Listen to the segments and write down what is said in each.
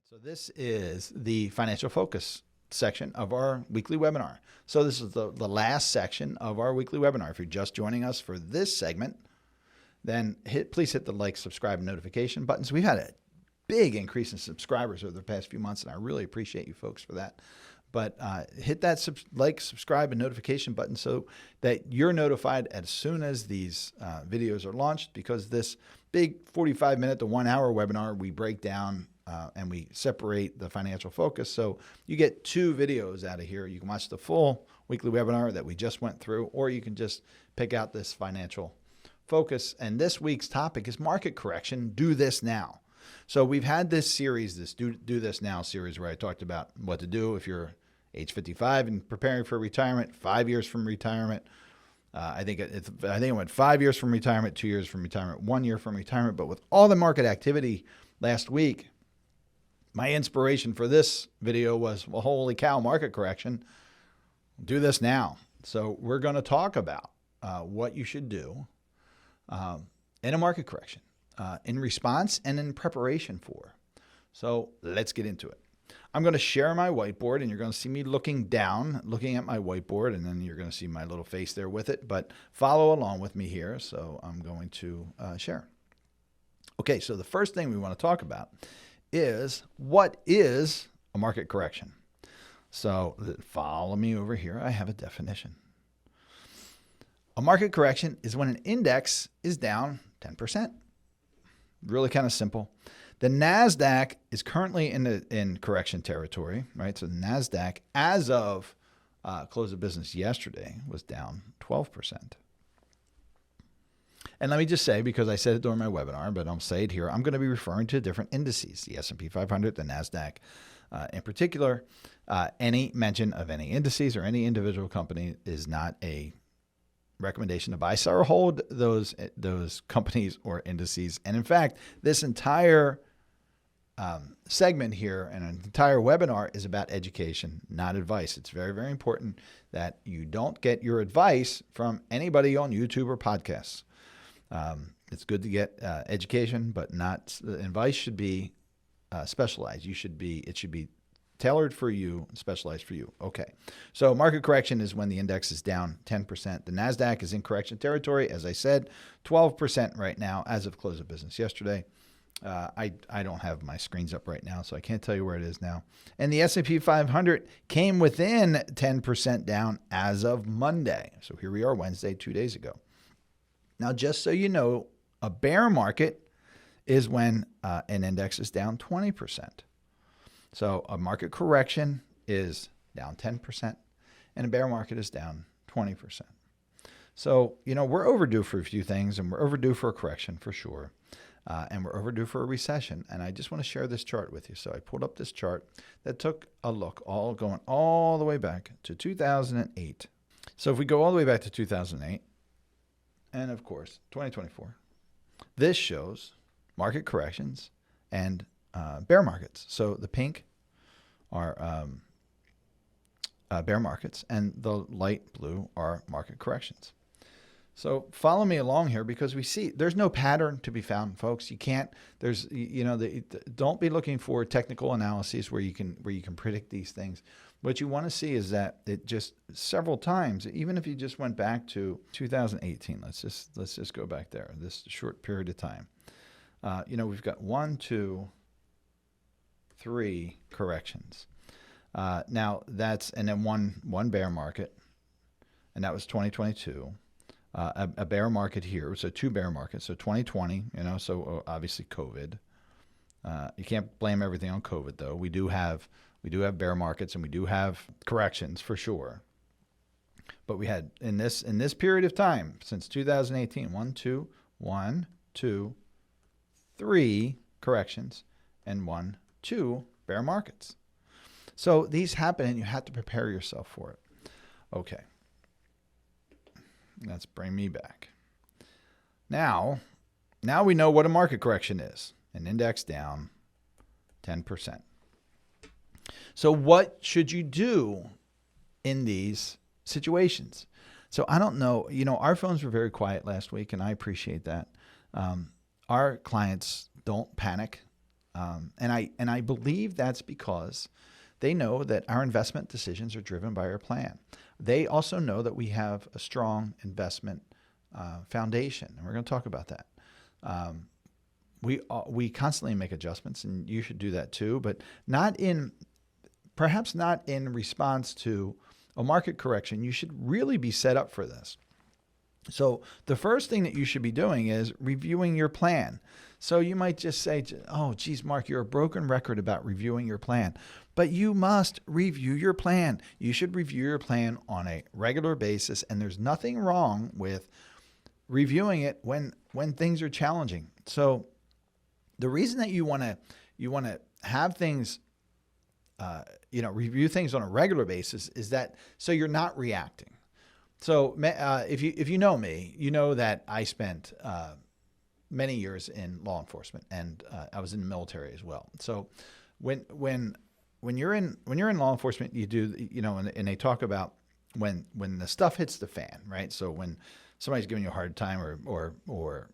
So this is the financial focus section of our weekly webinar. So this is the last section of our weekly webinar. If you're just joining us for this segment, then please hit the like, subscribe, and notification buttons. We've had a big increase in subscribers over the past few months, and I really appreciate you folks for that. But hit that like, subscribe, and notification button so that you're notified as soon as these videos are launched, because this big 45-minute to 1 hour webinar, we break down and we separate the financial focus. So you get 2 videos out of here. You can watch the full weekly webinar that we just went through, or you can just pick out this financial focus. And this week's topic is market correction. Do this now. So we've had this series, this Do This Now series, where I talked about what to do if you're age 55 and preparing for retirement, 5 years from retirement. I think it went 5 years from retirement, 2 years from retirement, 1 year from retirement. But with all the market activity last week, my inspiration for this video was, well, holy cow, market correction. Do this now. So we're going to talk about what you should do in a market correction, in response and in preparation for. So let's get into it. I'm going to share my whiteboard, and you're going to see me looking down, looking at my whiteboard, and then you're going to see my little face there with it. But follow along with me here. So I'm going to share. Okay, so the first thing we want to talk about is, what is a market correction? So follow me over here. I have a definition. A market correction is when an index is down 10%. Really kind of simple. The NASDAQ is currently in correction territory, right? So the NASDAQ, as of close of business yesterday, was down 12%. And let me just say, because I said it during my webinar, but I'll say it here, I'm going to be referring to different indices, the S&P 500, the NASDAQ in particular. Any mention of any indices or any individual company is not a recommendation to buy, sell, or hold those companies or indices. And in fact, this entire segment here and an entire webinar is about education, not advice. It's very, very important that you don't get your advice from anybody on YouTube or podcasts. It's good to get education, but not advice should be specialized. It should be tailored for you, specialized for you. Okay. So market correction is when the index is down 10%. The NASDAQ is in correction territory. As I said, 12% right now as of close of business yesterday. I don't have my screens up right now, so I can't tell you where it is now. And the S&P 500 came within 10% down as of Monday. So here we are, Wednesday, 2 days ago. Now, just so you know, a bear market is when an index is down 20%. So a market correction is down 10%, and a bear market is down 20%. So, we're overdue for a few things, and we're overdue for a correction for sure, and we're overdue for a recession. And I just want to share this chart with you. So I pulled up this chart that took a look, going all the way back to 2008. So if we go all the way back to 2008, and of course, 2024, this shows market corrections and bear markets. So the pink are bear markets, and the light blue are market corrections. So follow me along here, because we see there's no pattern to be found, folks. You can't. Don't be looking for technical analyses where you can predict these things. What you want to see is that it just several times, even if you just went back to 2018, let's just go back there, this short period of time. We've got 1, 2, 3 corrections. Now and then one bear market, and that was 2022. A bear market here, so 2 bear markets. So 2020, so obviously COVID. You can't blame everything on COVID, though. We do have bear markets, and we do have corrections for sure. But we had in this period of time since 2018, 1, 2, 3 corrections, and 1, 2 bear markets. So these happen, and you have to prepare yourself for it. Okay. Let's bring me back. Now we know what a market correction is. An index down 10%. So what should you do in these situations? So I don't know. Our phones were very quiet last week, and I appreciate that. Our clients don't panic. And I believe that's because they know that our investment decisions are driven by our plan. They also know that we have a strong investment foundation, and we're going to talk about that. We constantly make adjustments, and you should do that too, but perhaps not in response to a market correction. You should really be set up for this. So the first thing that you should be doing is reviewing your plan. So you might just say, oh, geez, Mark, you're a broken record about reviewing your plan. But you must review your plan. You should review your plan on a regular basis, and there's nothing wrong with reviewing it when things are challenging. So the reason that you want to have things, review things on a regular basis is that so you're not reacting. So if you know me, you know that I spent many years in law enforcement, and I was in the military as well. So when you're in law enforcement, you do, and they talk about when the stuff hits the fan, right? So when somebody's giving you a hard time, or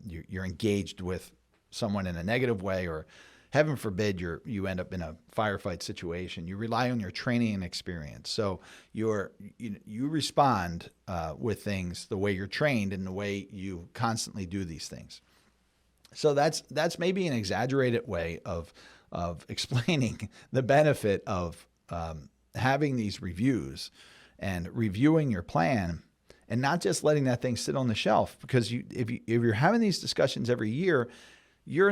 you're engaged with someone in a negative way, or heaven forbid you end up in a firefight situation, you rely on your training and experience. So you respond with things the way you're trained and the way you constantly do these things. So that's maybe an exaggerated way of explaining the benefit of having these reviews and reviewing your plan, and not just letting that thing sit on the shelf. Because if you're having these discussions every year, you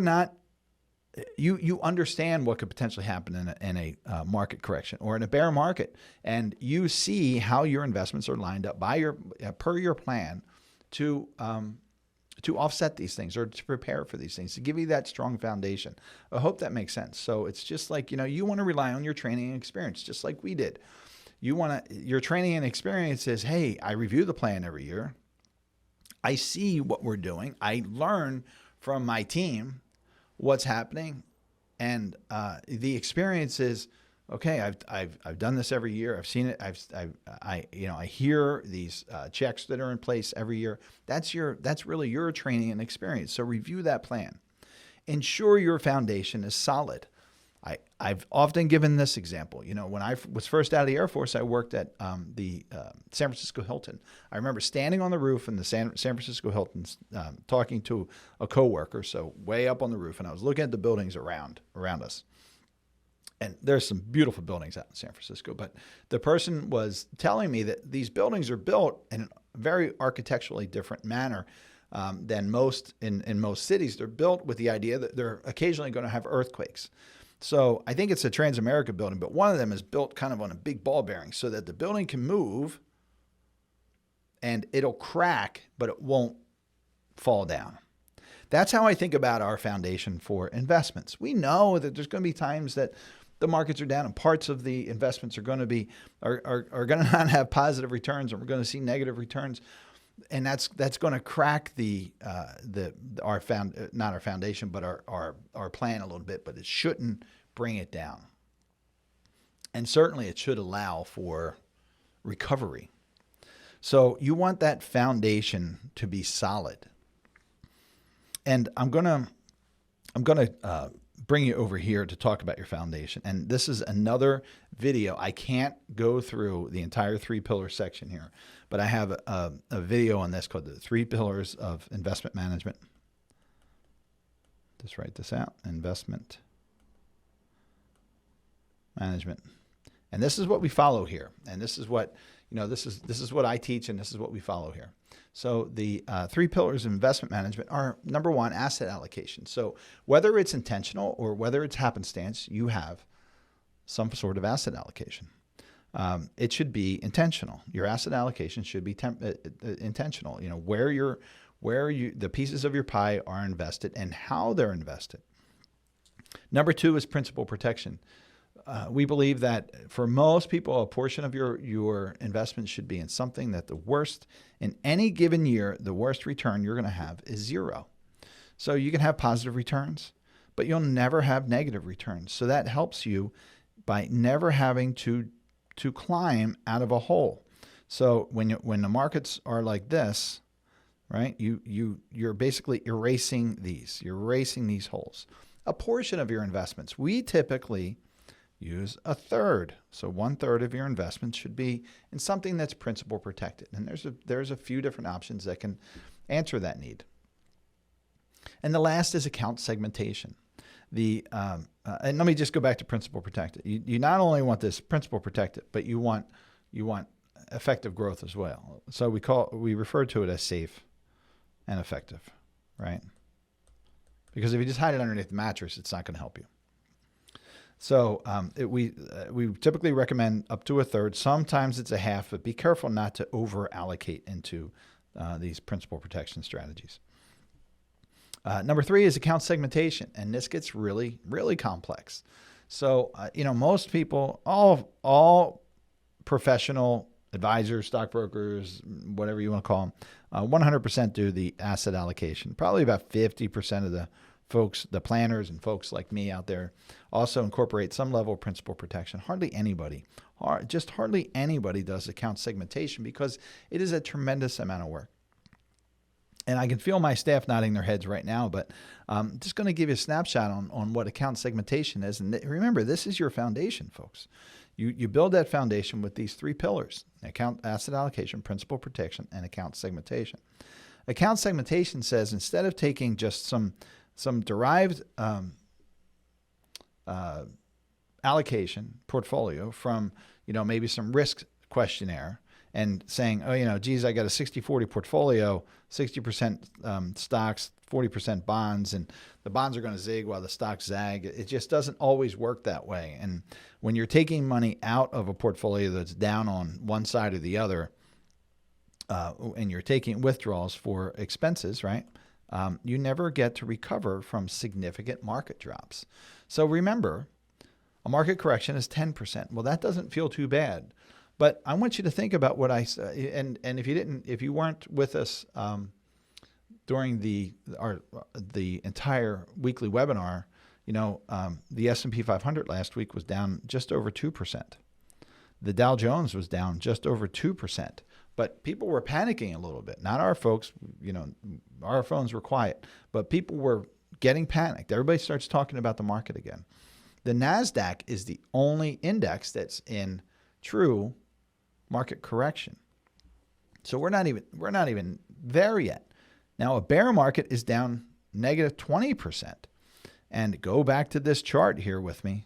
understand what could potentially happen in a market correction or in a bear market, and you see how your investments are lined up per your plan to offset these things, or to prepare for these things, to give you that strong foundation. I hope that makes sense. So it's just like, you want to rely on your training and experience, just like we did. Your training and experience is, hey, I review the plan every year. I see what we're doing. I learn from my team what's happening, and the experience is, okay, I've done this every year. I've seen it. I hear these checks that are in place every year. That's really your training and experience. So review that plan. Ensure your foundation is solid. I've often given this example. When I was first out of the Air Force, I worked at the San Francisco Hilton. I remember standing on the roof in the San Francisco Hilton, talking to a coworker, so way up on the roof, and I was looking at the buildings around us. And there's some beautiful buildings out in San Francisco, but the person was telling me that these buildings are built in a very architecturally different manner than most in most cities. They're built with the idea that they're occasionally going to have earthquakes. So I think it's a Transamerica building, but one of them is built kind of on a big ball bearing so that the building can move and it'll crack, but it won't fall down. That's how I think about our foundation for investments. We know that there's going to be times that the markets are down and parts of the investments are going to going to not have positive returns, and we're going to see negative returns. And that's going to crack not our foundation, but our plan a little bit, but it shouldn't bring it down. And certainly it should allow for recovery. So you want that foundation to be solid. And I'm going to bring you over here to talk about your foundation. And this is another video. I can't go through the entire 3-pillar section here, but I have a video on this called the 3 Pillars of Investment Management. Just write this out: investment management. And this is what we follow here. And this is what, this is what I teach, and this is what we follow here. So the 3 pillars of investment management are, number 1, asset allocation. So whether it's intentional or whether it's happenstance, you have some sort of asset allocation. It should be intentional. Your asset allocation should be intentional. Where the pieces of your pie are invested and how they're invested. Number 2 is principal protection. We believe that for most people, a portion of your investment should be in something that in any given year, the worst return you're going to have is 0. So you can have positive returns, but you'll never have negative returns. So that helps you by never having to climb out of a hole. So when the markets are like this, right, you're basically erasing these. You're erasing these holes. a portion of your investments. We typically use a third. So 1/3 of your investments should be in something that's principal protected. And there's a few different options that can answer that need. And the last is account segmentation. And let me just go back to principal protected. You not only want this principal protected, but you want effective growth as well. So we refer to it as safe and effective, right? Because if you just hide it underneath the mattress, it's not going to help you. So we typically recommend up to a third. Sometimes it's a half, but be careful not to over allocate into these principal protection strategies. Number 3 is account segmentation, and this gets really, really complex. So most people, all professional advisors, stockbrokers, whatever you want to call them, 100% do the asset allocation. Probably about 50% of the folks, the planners and folks like me out there, also incorporate some level of principal protection. Hardly anybody does account segmentation because it is a tremendous amount of work. And I can feel my staff nodding their heads right now, but I'm just going to give you a snapshot on what account segmentation is. And remember, this is your foundation, folks. You build that foundation with these 3 pillars: account asset allocation, principal protection, and account segmentation. Account segmentation says instead of taking just some derived allocation portfolio from maybe some risk questionnaire and saying, geez, I got a 60-40 portfolio, 60% stocks, 40% bonds, and the bonds are going to zig while the stocks zag. It just doesn't always work that way. And when you're taking money out of a portfolio that's down on one side or the other, and you're taking withdrawals for expenses, right? You never get to recover from significant market drops. So remember, a market correction is 10%. Well, that doesn't feel too bad. But I want you to think about what I said, and if you weren't with us during the entire weekly webinar, the S&P 500 last week was down just over 2%. The Dow Jones was down just over 2%. But people were panicking a little bit. Not our folks, our phones were quiet, but people were getting panicked. Everybody starts talking about the market again. The NASDAQ is the only index that's in true market correction. So we're not even there yet. Now a bear market is down negative 20%. And go back to this chart here with me.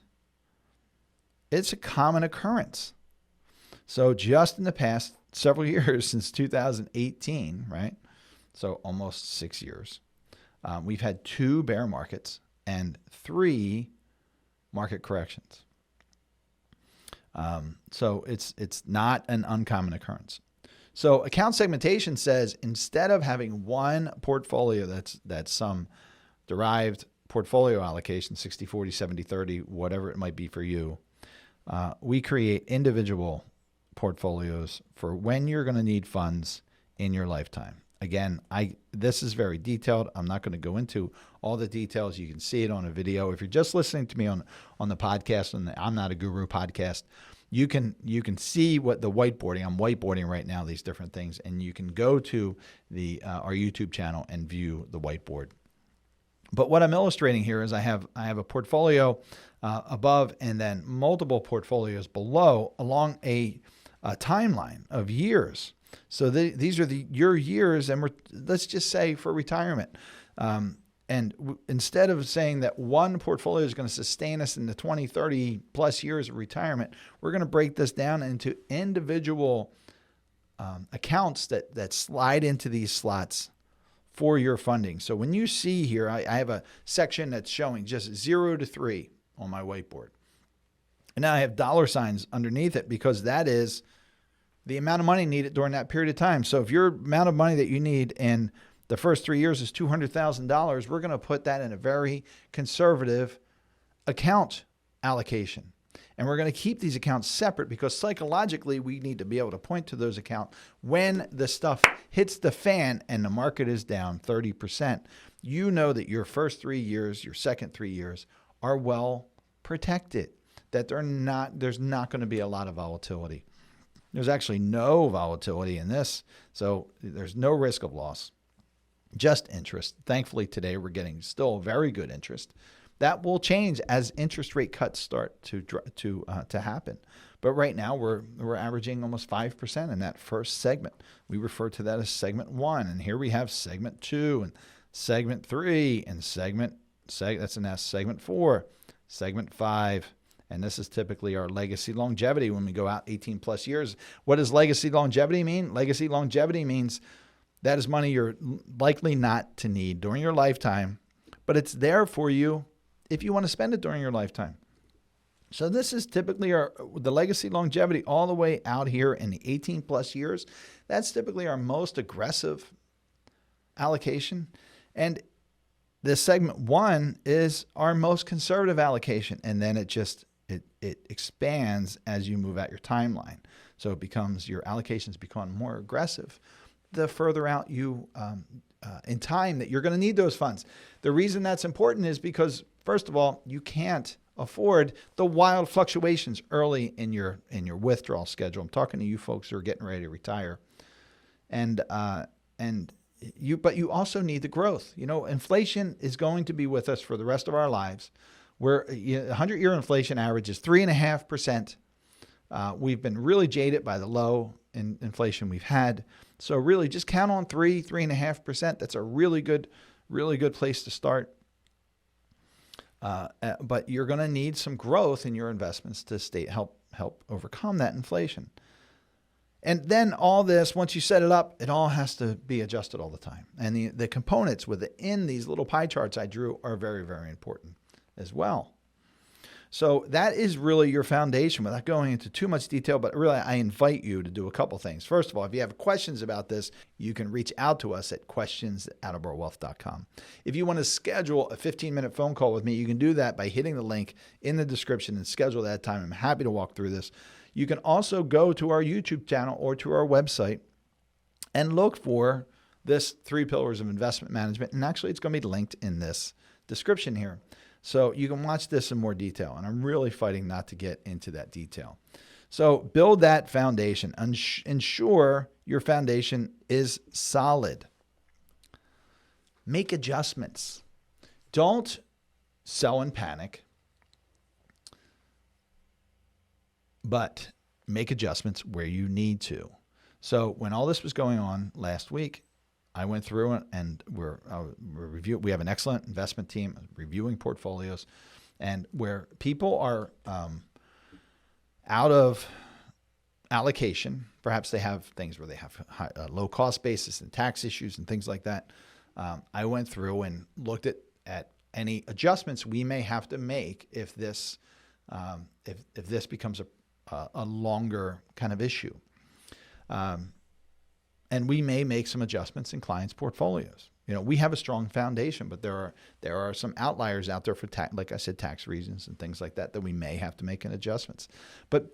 It's a common occurrence. So just in the past several years, since 2018, right? So almost 6 years, we've had 2 bear markets and 3 market corrections. So it's not an uncommon occurrence. So account segmentation says instead of having one portfolio that's some derived portfolio allocation, 60-40, 70-30, whatever it might be for you, we create individual portfolios for when you're going to need funds in your lifetime. Again, this is very detailed. I'm not going to go into all the details. You can see it on a video. If you're just listening to me on the podcast, and I'm Not a Guru podcast, you can see what the whiteboarding. I'm whiteboarding right now these different things, and you can go to our YouTube channel and view the whiteboard. But what I'm illustrating here is I have a portfolio above and then multiple portfolios below along a timeline of years. So these are your years, and let's just say for retirement. Instead of saying that one portfolio is going to sustain us in the 20, 30 plus years of retirement, we're going to break this down into individual accounts that slide into these slots for your funding. So when you see here, I have a section that's showing just 0 to 3 on my whiteboard. And now I have dollar signs underneath it because that is the amount of money needed during that period of time. So if your amount of money that you need in the first 3 years is $200,000, we're going to put that in a very conservative account allocation. And we're going to keep these accounts separate because psychologically we need to be able to point to those accounts when the stuff hits the fan and the market is down 30%. You know that your first 3 years, your second 3 years are well protected, that there's not going to be a lot of volatility. There's actually no volatility in this, so there's no risk of loss, just interest. Thankfully, today we're getting still very good interest. That will change as interest rate cuts start to happen. But right now we're averaging almost 5% in that first segment. We refer to that as segment 1, and here we have segment 2 and segment 3 and that's an S, segment 4, segment 5. And this is typically our legacy longevity when we go out 18 plus years. What does legacy longevity mean? Legacy longevity means that is money you're likely not to need during your lifetime, but it's there for you if you want to spend it during your lifetime. So this is typically the legacy longevity all the way out here in the 18 plus years. That's typically our most aggressive allocation. And the segment 1 is our most conservative allocation. And then it expands as you move out your timeline. So it becomes, your allocations become more aggressive the further out you in time that you're going to need those funds. The reason that's important is because, first of all, you can't afford the wild fluctuations early in your withdrawal schedule. I'm talking to you folks who are getting ready to retire, but you also need the growth. Inflation is going to be with us for the rest of our lives. Where 100-year inflation average is 3.5%. We've been really jaded by the low inflation we've had. So really just count on 3.5%. That's a really good place to start. But you're going to need some growth in your investments to help overcome that inflation. And then all this, once you set it up, it all has to be adjusted all the time. And the components within these little pie charts I drew are very, very important as well. So that is really your foundation without going into too much detail, but really I invite you to do a couple things. First of all, if you have questions about this, you can reach out to us at questions@attleboroughwealth.com. If you want to schedule a 15-minute phone call with me, you can do that by hitting the link in the description and schedule that time. I'm happy to walk through this. You can also go to our YouTube channel or to our website and look for this 3 Pillars of Investment Management. And actually, it's going to be linked in this description here. So you can watch this in more detail, and I'm really fighting not to get into that detail. So build that foundation. Ensure your foundation is solid. Make adjustments. Don't sell in panic, but make adjustments where you need to. So when all this was going on last week, I went through and we have an excellent investment team reviewing portfolios, and where people are out of allocation, perhaps they have things where they have low cost basis and tax issues and things like that. I went through and looked at any adjustments we may have to make if this becomes a longer kind of issue. And we may make some adjustments in clients' portfolios. We have a strong foundation, but there are some outliers out there for like I said, tax reasons and things like that we may have to make an adjustments. But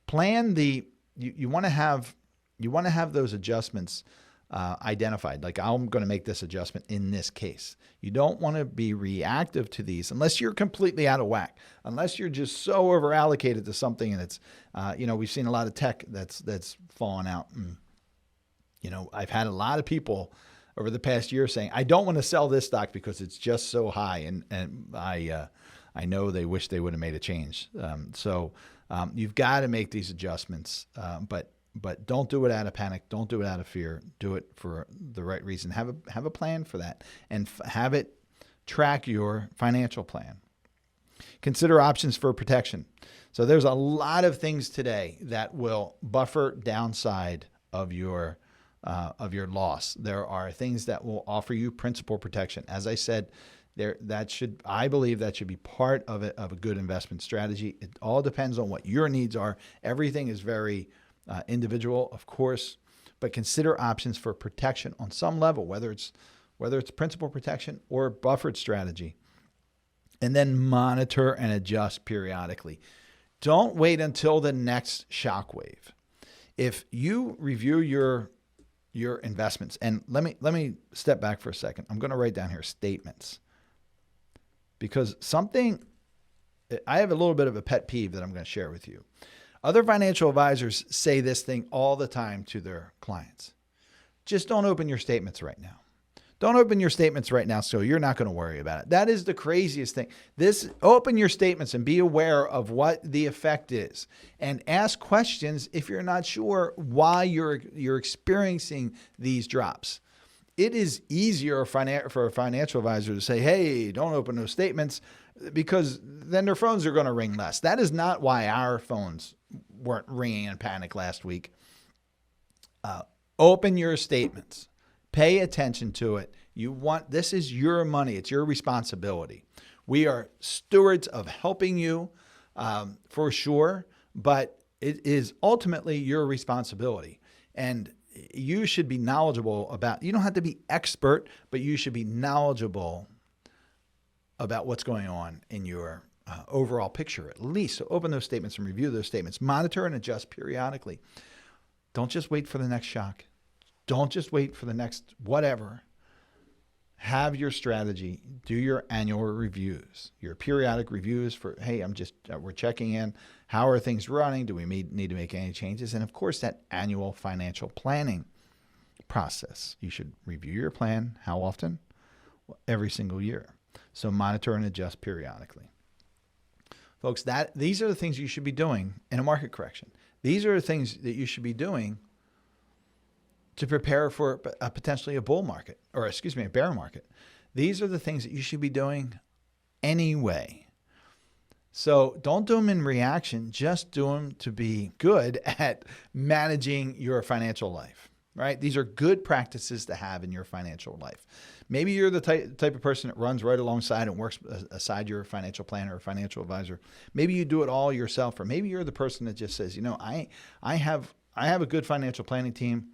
plan you want to have those adjustments identified. Like, I'm going to make this adjustment in this case. You don't want to be reactive to these unless you're completely out of whack, unless you're just so over allocated to something and it's we've seen a lot of tech that's fallen out. And, I've had a lot of people over the past year saying, I don't want to sell this stock because it's just so high. And I know they wish they would have made a change. So you've got to make these adjustments, but don't do it out of panic. Don't do it out of fear. Do it for the right reason. Have a plan for that, and have it track your financial plan. Consider options for protection. So there's a lot of things today that will buffer downside of your loss. There are things that will offer you principal protection. As I said, I believe that should be part of a good investment strategy. It all depends on what your needs are. Everything is very individual, of course, but consider options for protection on some level, whether it's principal protection or buffered strategy. And then monitor and adjust periodically. Don't wait until the next shockwave. If you review your investments, and let me step back for a second. I'm going to write down here statements, because I have a little bit of a pet peeve that I'm going to share with you. Other financial advisors say this thing all the time to their clients. Just don't open your statements right now. Don't open your statements right now, so you're not going to worry about it. That is the craziest thing. Open your statements and be aware of what the effect is, and ask questions if you're not sure why you're experiencing these drops. It is easier for a financial advisor to say, hey, don't open those statements, because then their phones are going to ring less. That is not why our phones weren't ringing in panic last week. Open your statements. Pay attention to it. This is your money. It's your responsibility. We are stewards of helping you, for sure, but it is ultimately your responsibility. And you should be knowledgeable you don't have to be expert, but you should be knowledgeable about what's going on in your overall picture, at least. So open those statements and review those statements. Monitor and adjust periodically. Don't just wait for the next shock. Don't just wait for the next whatever. Have your strategy. Do your annual reviews, your periodic reviews for, hey, we're checking in. How are things running? Do we need to make any changes? And of course, that annual financial planning process. You should review your plan. How often? Well, every single year. So monitor and adjust periodically. Folks, these are the things you should be doing in a market correction. These are the things that you should be doing to prepare for potentially a bull market, or a bear market. These are the things that you should be doing anyway. So don't do them in reaction. Just do them to be good at managing your financial life, right? These are good practices to have in your financial life. Maybe you're the type of person that runs right alongside and works aside your financial planner or financial advisor. Maybe you do it all yourself, or maybe you're the person that just says, I have a good financial planning team,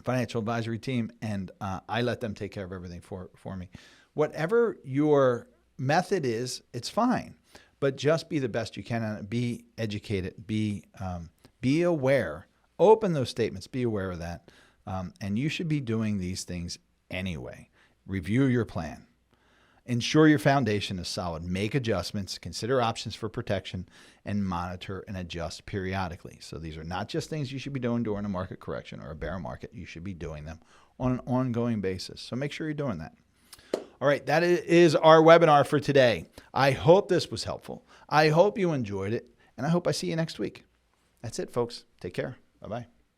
financial advisory team, and I let them take care of everything for me. Whatever your method is, it's fine, but just be the best you can on it. Be educated, be aware, open those statements, be aware of that. And you should be doing these things anyway. Review your plan. Ensure your foundation is solid. Make adjustments, consider options for protection, and monitor and adjust periodically. So these are not just things you should be doing during a market correction or a bear market. You should be doing them on an ongoing basis. So make sure you're doing that. All right, that is our webinar for today. I hope this was helpful. I hope you enjoyed it, and I hope I see you next week. That's it, folks. Take care. Bye-bye.